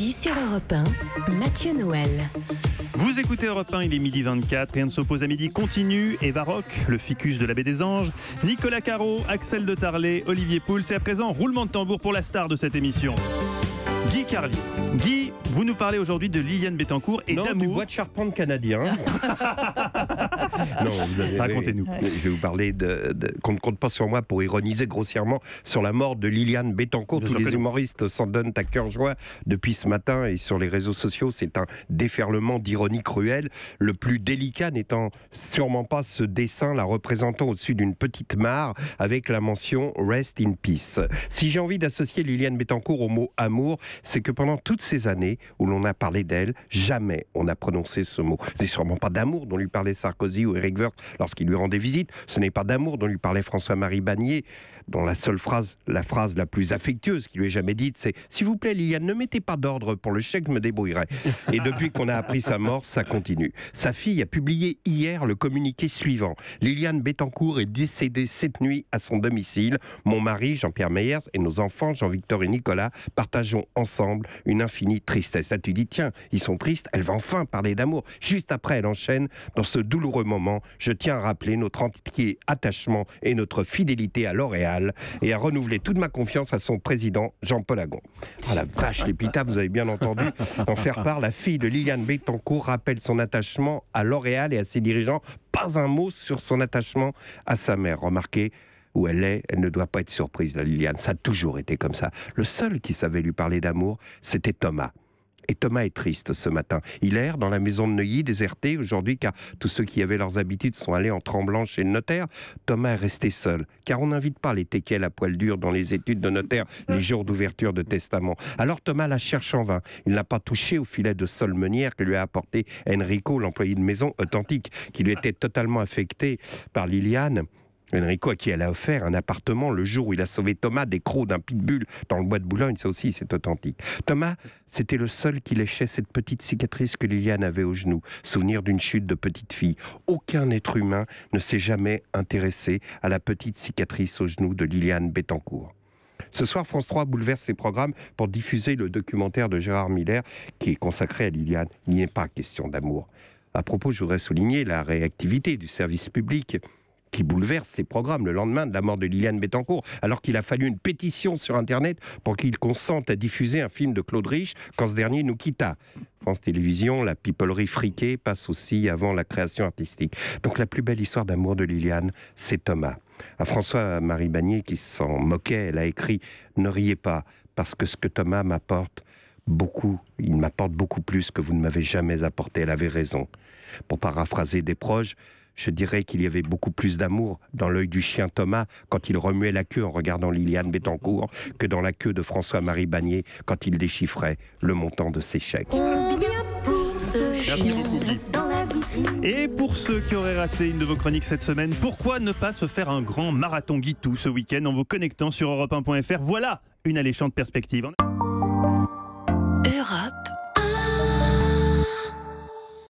midi sur Europe 1, Mathieu Noël. Vous écoutez Europe 1, il est midi 24, rien ne s'oppose à midi continue, Eva Rock, le ficus de la Baie des Anges, Nicolas Caro, Axel de Tarlet, Olivier Pouls et à présent, roulement de tambour pour la star de cette émission. Guy Carlier. Guy, vous nous parlez aujourd'hui de Liliane Bettencourt et d'amour. Du bois de charpente canadien. Non, racontez-nous. Je vais vous parler qu'on ne compte pas sur moi pour ironiser grossièrement sur la mort de Liliane Bettencourt. Tous les humoristes s'en donnent à cœur joie depuis ce matin et sur les réseaux sociaux, c'est un déferlement d'ironie cruelle. Le plus délicat n'étant sûrement pas ce dessin la représentant au-dessus d'une petite mare avec la mention Rest in Peace. Si j'ai envie d'associer Liliane Bettencourt au mot amour, c'est que pendant toutes ces années où l'on a parlé d'elle, jamais on n'a prononcé ce mot. C'est sûrement pas d'amour dont lui parlait Sarkozy ou Éric Woerth lorsqu'il lui rendait visite. Ce n'est pas d'amour dont lui parlait François-Marie Bagné, dont la seule phrase, la phrase la plus affectueuse qui lui ait jamais dite, c'est « S'il vous plaît Liliane, ne mettez pas d'ordre pour le chèque, je me débrouillerai ». Et depuis qu'on a appris sa mort, ça continue. Sa fille a publié hier le communiqué suivant. Liliane Bettencourt est décédée cette nuit à son domicile. Mon mari, Jean-Pierre Meyers, et nos enfants, Jean-Victor et Nicolas, partageons ensemble une infinie tristesse. Là, tu dis, tiens, ils sont tristes, elle va enfin parler d'amour. Juste après, elle enchaîne, dans ce douloureux moment, je tiens à rappeler notre entier attachement et notre fidélité à L'Oréal et à renouveler toute ma confiance à son président, Jean-Paul Agon. Ah la vache, l'épitaphe, vous avez bien entendu. En faire part, la fille de Liliane Bettencourt rappelle son attachement à L'Oréal et à ses dirigeants. Pas un mot sur son attachement à sa mère. Remarquez, où elle est, elle ne doit pas être surprise, la Liliane. Ça a toujours été comme ça. Le seul qui savait lui parler d'amour, c'était Thomas. Et Thomas est triste ce matin. Il erre dans la maison de Neuilly, désertée aujourd'hui, car tous ceux qui avaient leurs habitudes sont allés en tremblant chez le notaire. Thomas est resté seul, car on n'invite pas les teckels à poil dur dans les études de notaire les jours d'ouverture de testament. Alors Thomas la cherche en vain. Il n'a pas touché au filet de sol meunière que lui a apporté Enrico, l'employé de maison authentique, qui lui était totalement affecté par Liliane. Enrico, à qui elle a offert un appartement le jour où il a sauvé Thomas des crocs d'un pitbull dans le bois de Boulogne, ça aussi c'est authentique. Thomas, c'était le seul qui léchait cette petite cicatrice que Liliane avait au genou, souvenir d'une chute de petite fille. Aucun être humain ne s'est jamais intéressé à la petite cicatrice au genou de Liliane Bettencourt. Ce soir, France 3 bouleverse ses programmes pour diffuser le documentaire de Gérard Miller qui est consacré à Liliane. Il n'y est pas question d'amour. À propos, je voudrais souligner la réactivité du service public qui bouleverse ses programmes le lendemain de la mort de Liliane Bettencourt, alors qu'il a fallu une pétition sur Internet pour qu'il consente à diffuser un film de Claude Rich quand ce dernier nous quitta. France Télévisions, la pipolerie friquée passe aussi avant la création artistique. Donc la plus belle histoire d'amour de Liliane, c'est Thomas. À François-Marie Bagné qui s'en moquait, elle a écrit « Ne riez pas, parce que ce que Thomas m'apporte, il m'apporte beaucoup plus que vous ne m'avez jamais apporté. » Elle avait raison. Pour paraphraser des proches, je dirais qu'il y avait beaucoup plus d'amour dans l'œil du chien Thomas quand il remuait la queue en regardant Liliane Bettencourt que dans la queue de François-Marie Bagné quand il déchiffrait le montant de ses chèques. Merci beaucoup, Guy. Et pour ceux qui auraient raté une de vos chroniques cette semaine, pourquoi ne pas se faire un grand marathon Guitou ce week-end en vous connectant sur europe1.fr? Voilà une alléchante perspective. Europe